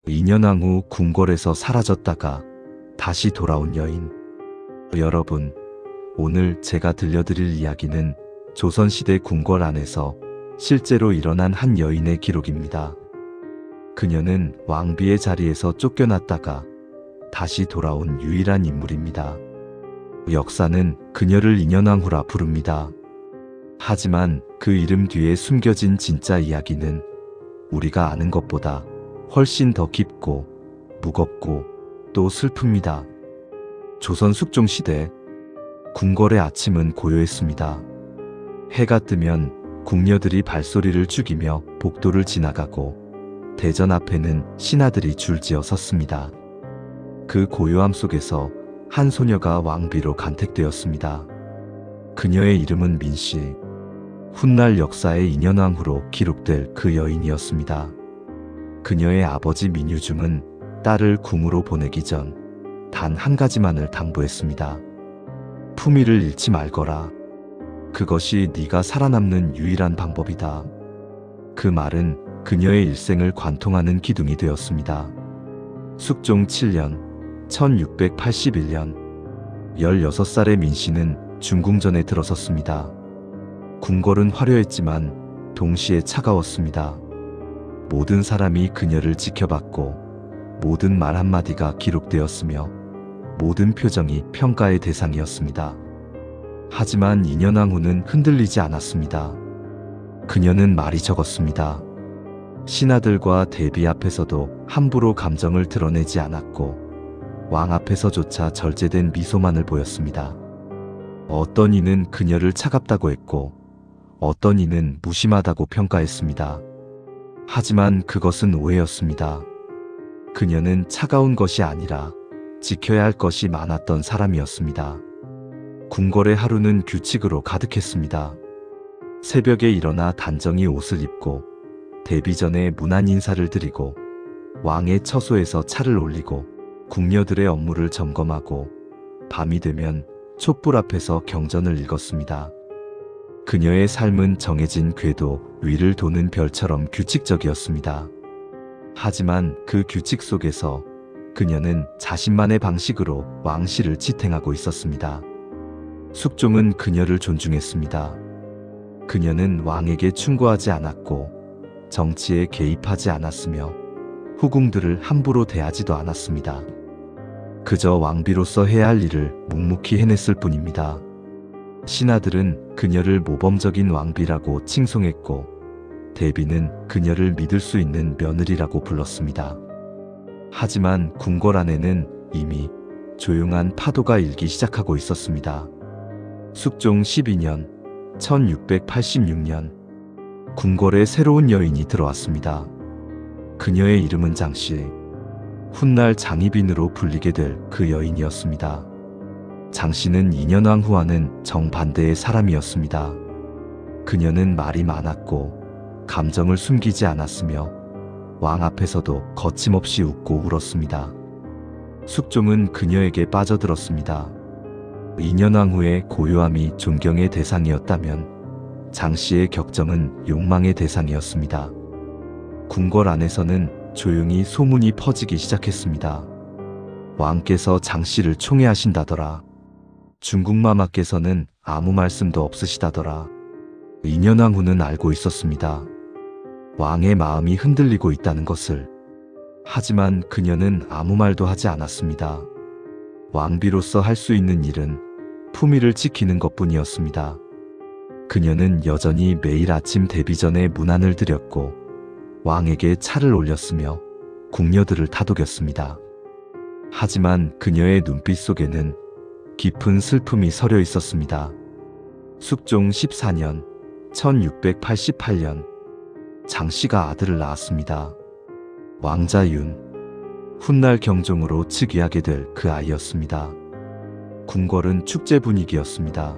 2년왕 후 궁궐에서 사라졌다가 다시 돌아온 여인. 여러분, 오늘 제가 들려드릴 이야기는 조선시대 궁궐 안에서 실제로 일어난 한 여인의 기록입니다. 그녀는 왕비의 자리에서 쫓겨났다가 다시 돌아온 유일한 인물입니다. 역사는 그녀를 2년왕후라 부릅니다. 하지만 그 이름 뒤에 숨겨진 진짜 이야기는 우리가 아는 것보다 훨씬 더 깊고 무겁고 또 슬픕니다. 조선 숙종시대, 궁궐의 아침은 고요했습니다. 해가 뜨면 궁녀들이 발소리를 죽이며 복도를 지나가고 대전 앞에는 신하들이 줄지어 섰습니다. 그 고요함 속에서 한 소녀가 왕비로 간택되었습니다. 그녀의 이름은 민씨. 훗날 역사의 2년왕후로 기록될 그 여인이었습니다. 그녀의 아버지 민유중은 딸을 궁으로 보내기 전 단 한 가지만을 당부했습니다. 품위를 잃지 말거라. 그것이 네가 살아남는 유일한 방법이다. 그 말은 그녀의 일생을 관통하는 기둥이 되었습니다. 숙종 7년 1681년 16살의 민씨는 중궁전에 들어섰습니다. 궁궐은 화려했지만 동시에 차가웠습니다. 모든 사람이 그녀를 지켜봤고 모든 말 한마디가 기록되었으며 모든 표정이 평가의 대상이었습니다. 하지만 2년왕후는 흔들리지 않았습니다. 그녀는 말이 적었습니다. 신하들과 대비 앞에서도 함부로 감정을 드러내지 않았고 왕 앞에서조차 절제된 미소만을 보였습니다. 어떤 이는 그녀를 차갑다고 했고 어떤 이는 무심하다고 평가했습니다. 하지만 그것은 오해였습니다. 그녀는 차가운 것이 아니라 지켜야 할 것이 많았던 사람이었습니다. 궁궐의 하루는 규칙으로 가득했습니다. 새벽에 일어나 단정히 옷을 입고 대비 전에 문안 인사를 드리고 왕의 처소에서 차를 올리고 궁녀들의 업무를 점검하고 밤이 되면 촛불 앞에서 경전을 읽었습니다. 그녀의 삶은 정해진 궤도 위를 도는 별처럼 규칙적이었습니다. 하지만 그 규칙 속에서 그녀는 자신만의 방식으로 왕실을 지탱하고 있었습니다. 숙종은 그녀를 존중했습니다. 그녀는 왕에게 충고하지 않았고 정치에 개입하지 않았으며 후궁들을 함부로 대하지도 않았습니다. 그저 왕비로서 해야 할 일을 묵묵히 해냈을 뿐입니다. 신하들은 그녀를 모범적인 왕비라고 칭송했고 대비는 그녀를 믿을 수 있는 며느리라고 불렀습니다. 하지만 궁궐 안에는 이미 조용한 파도가 일기 시작하고 있었습니다. 숙종 12년 1686년 궁궐에 새로운 여인이 들어왔습니다. 그녀의 이름은 장씨. 훗날 장희빈으로 불리게 될 그 여인이었습니다. 장씨는 2년왕후와는 정반대의 사람이었습니다. 그녀는 말이 많았고 감정을 숨기지 않았으며 왕 앞에서도 거침없이 웃고 울었습니다. 숙종은 그녀에게 빠져들었습니다. 2년왕후의 고요함이 존경의 대상이었다면 장씨의 격정은 욕망의 대상이었습니다. 궁궐 안에서는 조용히 소문이 퍼지기 시작했습니다. 왕께서 장씨를 총애하신다더라. 중궁마마께서는 아무 말씀도 없으시다더라. 2년왕후는 알고 있었습니다. 왕의 마음이 흔들리고 있다는 것을. 하지만 그녀는 아무 말도 하지 않았습니다. 왕비로서 할 수 있는 일은 품위를 지키는 것뿐이었습니다. 그녀는 여전히 매일 아침 대비 전에 문안을 드렸고 왕에게 차를 올렸으며 궁녀들을 다독였습니다. 하지만 그녀의 눈빛 속에는 깊은 슬픔이 서려 있었습니다. 숙종 14년 1688년 장씨가 아들을 낳았습니다. 왕자윤. 훗날 경종으로 즉위하게 될 그 아이였습니다. 궁궐은 축제 분위기였습니다.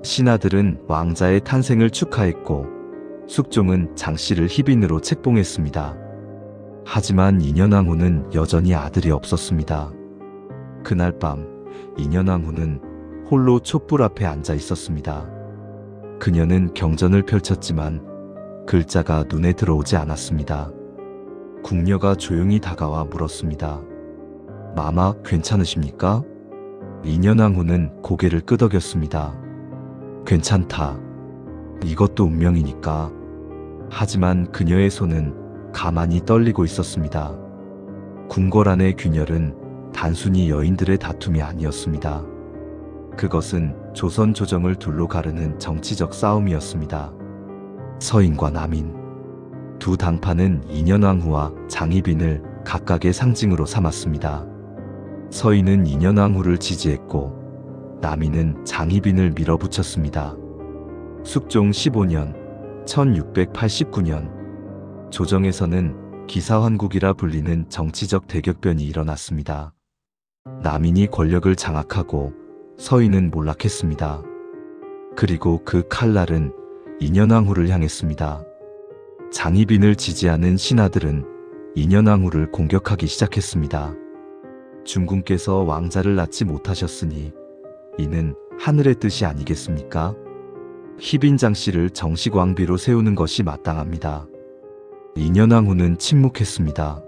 신하들은 왕자의 탄생을 축하했고 숙종은 장씨를 희빈으로 책봉했습니다. 하지만 2년왕후는 여전히 아들이 없었습니다. 그날 밤 2년왕후는 홀로 촛불 앞에 앉아 있었습니다. 그녀는 경전을 펼쳤지만 글자가 눈에 들어오지 않았습니다. 궁녀가 조용히 다가와 물었습니다. 마마, 괜찮으십니까? 인현왕후는 고개를 끄덕였습니다. 괜찮다. 이것도 운명이니까. 하지만 그녀의 손은 가만히 떨리고 있었습니다. 궁궐 안의 균열은 단순히 여인들의 다툼이 아니었습니다. 그것은 조선 조정을 둘로 가르는 정치적 싸움이었습니다. 서인과 남인 두 당파는 인현왕후와 장희빈을 각각의 상징으로 삼았습니다. 서인은 인현왕후를 지지했고 남인은 장희빈을 밀어붙였습니다. 숙종 15년 1689년 조정에서는 기사환국이라 불리는 정치적 대격변이 일어났습니다. 남인이 권력을 장악하고 서인은 몰락했습니다. 그리고 그 칼날은 인현왕후를 향했습니다. 장희빈을 지지하는 신하들은 인현왕후를 공격하기 시작했습니다. 중궁께서 왕자를 낳지 못하셨으니 이는 하늘의 뜻이 아니겠습니까? 희빈 장씨를 정식 왕비로 세우는 것이 마땅합니다. 인현왕후는 침묵했습니다.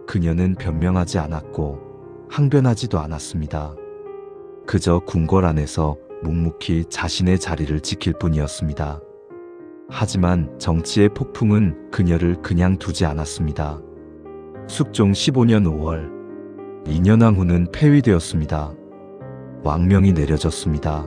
그녀는 변명하지 않았고 항변하지도 않았습니다. 그저 궁궐 안에서 묵묵히 자신의 자리를 지킬 뿐이었습니다. 하지만 정치의 폭풍은 그녀를 그냥 두지 않았습니다. 숙종 15년 5월 인현왕후는 폐위되었습니다. 왕명이 내려졌습니다.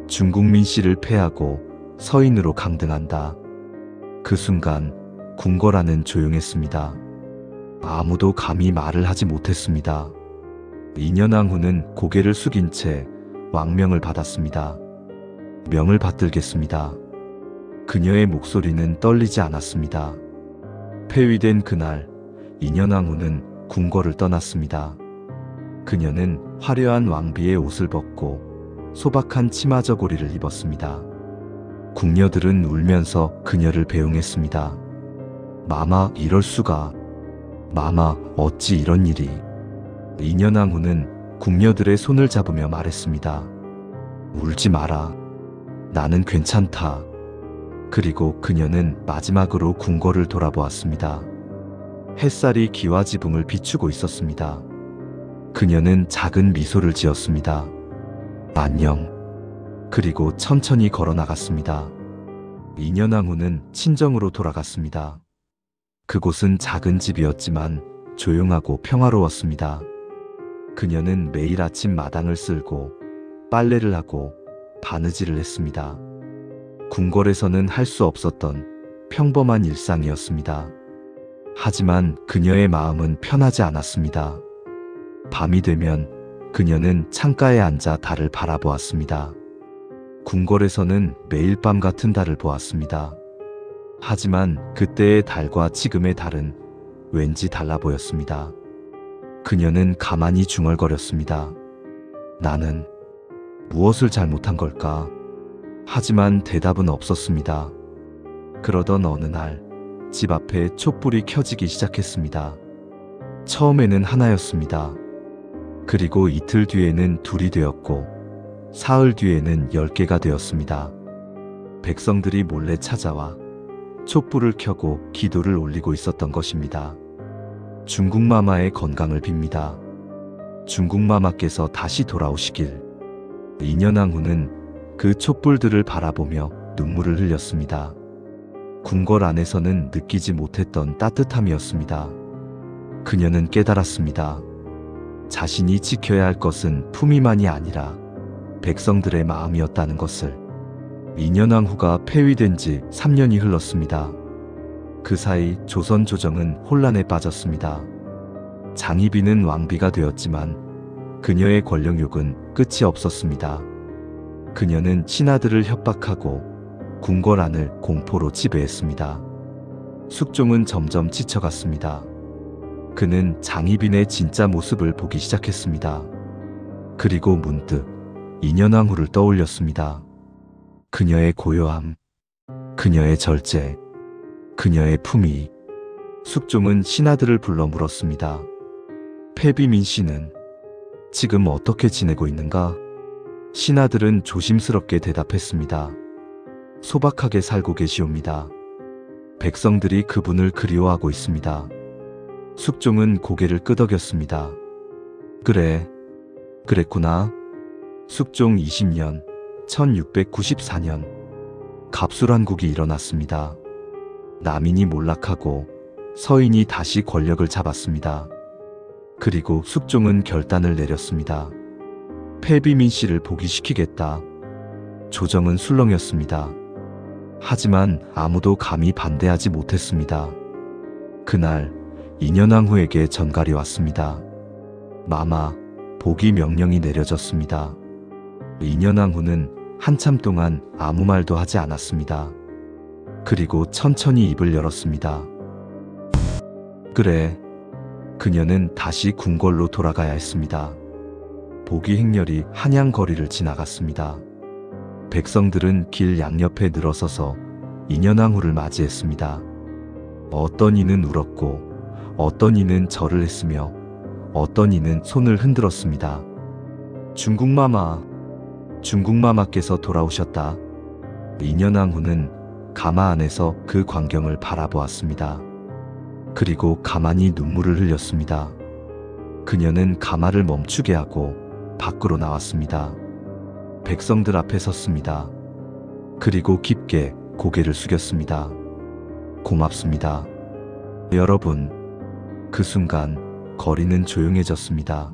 중국민 씨를 패하고 서인으로 강등한다. 그 순간 궁궐 안은 조용했습니다. 아무도 감히 말을 하지 못했습니다. 인현왕후는 고개를 숙인 채 왕명을 받았습니다. 명을 받들겠습니다. 그녀의 목소리는 떨리지 않았습니다. 폐위된 그날 인현왕후는 궁궐을 떠났습니다. 그녀는 화려한 왕비의 옷을 벗고 소박한 치마 저고리를 입었습니다. 궁녀들은 울면서 그녀를 배웅했습니다. 마마, 이럴 수가. 마마, 어찌 이런 일이. 인현왕후는 궁녀들의 손을 잡으며 말했습니다. 울지 마라. 나는 괜찮다. 그리고 그녀는 마지막으로 궁궐을 돌아보았습니다. 햇살이 기와 지붕을 비추고 있었습니다. 그녀는 작은 미소를 지었습니다. 안녕. 그리고 천천히 걸어 나갔습니다. 인현왕후는 친정으로 돌아갔습니다. 그곳은 작은 집이었지만 조용하고 평화로웠습니다. 그녀는 매일 아침 마당을 쓸고 빨래를 하고 바느질을 했습니다. 궁궐에서는 할 수 없었던 평범한 일상이었습니다. 하지만 그녀의 마음은 편하지 않았습니다. 밤이 되면 그녀는 창가에 앉아 달을 바라보았습니다. 궁궐에서는 매일 밤 같은 달을 보았습니다. 하지만 그때의 달과 지금의 달은 왠지 달라 보였습니다. 그녀는 가만히 중얼거렸습니다. 나는 무엇을 잘못한 걸까? 하지만 대답은 없었습니다. 그러던 어느 날 집 앞에 촛불이 켜지기 시작했습니다. 처음에는 하나였습니다. 그리고 이틀 뒤에는 둘이 되었고 사흘 뒤에는 10개가 되었습니다. 백성들이 몰래 찾아와 촛불을 켜고 기도를 올리고 있었던 것입니다. 중국마마의 건강을 빕니다. 중국마마께서 다시 돌아오시길. 인현왕후는 그 촛불들을 바라보며 눈물을 흘렸습니다. 궁궐 안에서는 느끼지 못했던 따뜻함이었습니다. 그녀는 깨달았습니다. 자신이 지켜야 할 것은 품위만이 아니라 백성들의 마음이었다는 것을. 인현왕후가 폐위된 지 3년이 흘렀습니다. 그 사이 조선 조정은 혼란에 빠졌습니다. 장희빈은 왕비가 되었지만 그녀의 권력욕은 끝이 없었습니다. 그녀는 신하들을 협박하고 궁궐 안을 공포로 지배했습니다. 숙종은 점점 지쳐갔습니다. 그는 장희빈의 진짜 모습을 보기 시작했습니다. 그리고 문득 인현왕후를 떠올렸습니다. 그녀의 고요함, 그녀의 절제, 그녀의 품위. 숙종은 신하들을 불러 물었습니다. 패비민 씨는 지금 어떻게 지내고 있는가? 신하들은 조심스럽게 대답했습니다. 소박하게 살고 계시옵니다. 백성들이 그분을 그리워하고 있습니다. 숙종은 고개를 끄덕였습니다. 그래, 그랬구나. 숙종 20년, 1694년, 갑술한국이 일어났습니다. 남인이 몰락하고 서인이 다시 권력을 잡았습니다. 그리고 숙종은 결단을 내렸습니다. 패비민 씨를 복위시키겠다. 조정은 술렁였습니다. 하지만 아무도 감히 반대하지 못했습니다. 그날 인현왕후에게 전갈이 왔습니다. 마마, 복위 명령이 내려졌습니다. 인현왕후는 한참 동안 아무 말도 하지 않았습니다. 그리고 천천히 입을 열었습니다. 그래, 그녀는 다시 궁궐로 돌아가야 했습니다. 복위 행렬이 한양 거리를 지나갔습니다. 백성들은 길 양옆에 늘어서서 인현왕후를 맞이했습니다. 어떤 이는 울었고 어떤 이는 절을 했으며 어떤 이는 손을 흔들었습니다. 중국마마께서 돌아오셨다. 인현왕후는 가마 안에서 그 광경을 바라보았습니다. 그리고 가만히 눈물을 흘렸습니다. 그녀는 가마를 멈추게 하고 밖으로 나왔습니다. 백성들 앞에 섰습니다. 그리고 깊게 고개를 숙였습니다. 고맙습니다. 여러분. 그 순간 거리는 조용해졌습니다.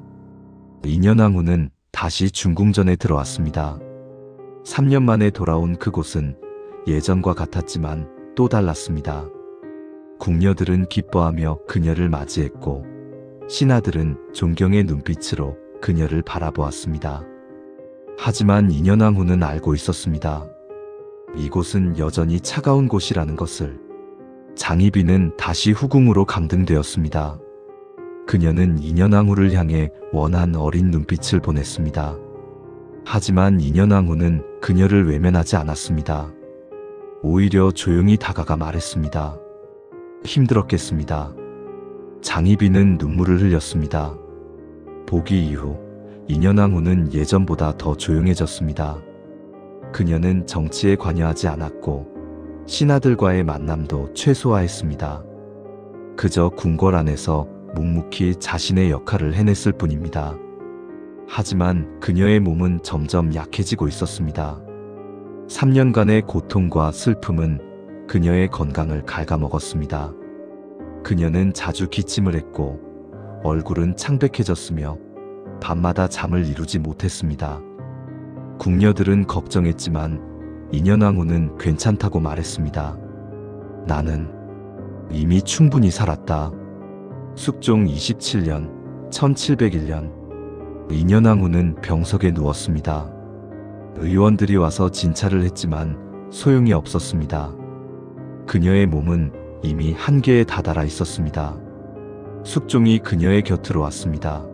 인현왕후는 다시 중궁전에 들어왔습니다. 3년 만에 돌아온 그곳은 예전과 같았지만 또 달랐습니다. 궁녀들은 기뻐하며 그녀를 맞이했고 신하들은 존경의 눈빛으로 그녀를 바라보았습니다. 하지만 인현왕후는 알고 있었습니다. 이곳은 여전히 차가운 곳이라는 것을. 장희빈은 다시 후궁으로 강등되었습니다. 그녀는 인현왕후를 향해 원한 어린 눈빛을 보냈습니다. 하지만 인현왕후는 그녀를 외면하지 않았습니다. 오히려 조용히 다가가 말했습니다. 힘들었겠습니다. 장희빈은 눈물을 흘렸습니다. 복위 이후 인현왕후는 예전보다 더 조용해졌습니다. 그녀는 정치에 관여하지 않았고 신하들과의 만남도 최소화했습니다. 그저 궁궐 안에서 묵묵히 자신의 역할을 해냈을 뿐입니다. 하지만 그녀의 몸은 점점 약해지고 있었습니다. 3년간의 고통과 슬픔은 그녀의 건강을 갉아먹었습니다. 그녀는 자주 기침을 했고 얼굴은 창백해졌으며 밤마다 잠을 이루지 못했습니다. 궁녀들은 걱정했지만 인현왕후는 괜찮다고 말했습니다. 나는 이미 충분히 살았다. 숙종 27년 1701년 인현왕후는 병석에 누웠습니다. 의원들이 와서 진찰을 했지만 소용이 없었습니다. 그녀의 몸은 이미 한계에 다다라 있었습니다. 숙종이 그녀의 곁으로 왔습니다.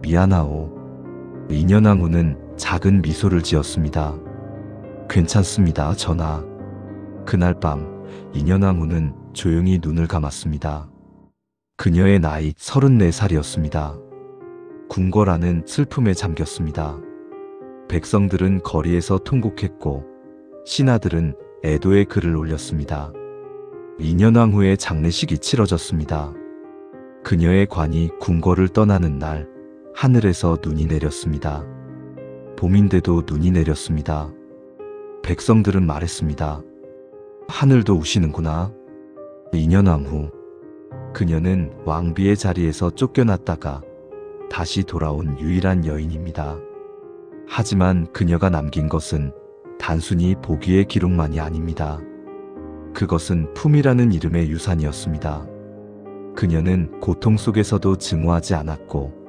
미안하오. 인현왕후는 작은 미소를 지었습니다. 괜찮습니다, 전하. 그날 밤 인현왕후는 조용히 눈을 감았습니다. 그녀의 나이 34살이었습니다. 궁궐 안은 슬픔에 잠겼습니다. 백성들은 거리에서 통곡했고 신하들은 애도의 글을 올렸습니다. 인현왕후의 장례식이 치러졌습니다. 그녀의 관이 궁궐을 떠나는 날 하늘에서 눈이 내렸습니다. 봄인데도 눈이 내렸습니다. 백성들은 말했습니다. 하늘도 우시는구나. 인현왕후. 그녀는 왕비의 자리에서 쫓겨났다가 다시 돌아온 유일한 여인입니다. 하지만 그녀가 남긴 것은 단순히 보기의 기록만이 아닙니다. 그것은 품이라는 이름의 유산이었습니다. 그녀는 고통 속에서도 증오하지 않았고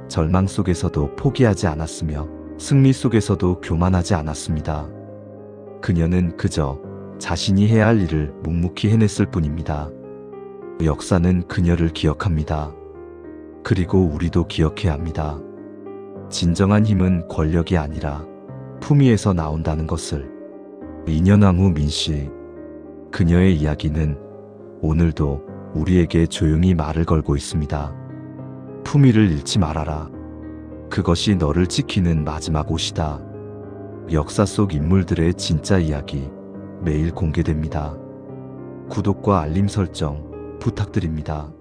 절망 속에서도 포기하지 않았으며 승리 속에서도 교만하지 않았습니다. 그녀는 그저 자신이 해야 할 일을 묵묵히 해냈을 뿐입니다. 역사는 그녀를 기억합니다. 그리고 우리도 기억해야 합니다. 진정한 힘은 권력이 아니라 품위에서 나온다는 것을. 인현왕후 민씨. 그녀의 이야기는 오늘도 우리에게 조용히 말을 걸고 있습니다. 품위를 잃지 말아라. 그것이 너를 지키는 마지막 옷이다. 역사 속 인물들의 진짜 이야기 매일 공개됩니다. 구독과 알림 설정 부탁드립니다.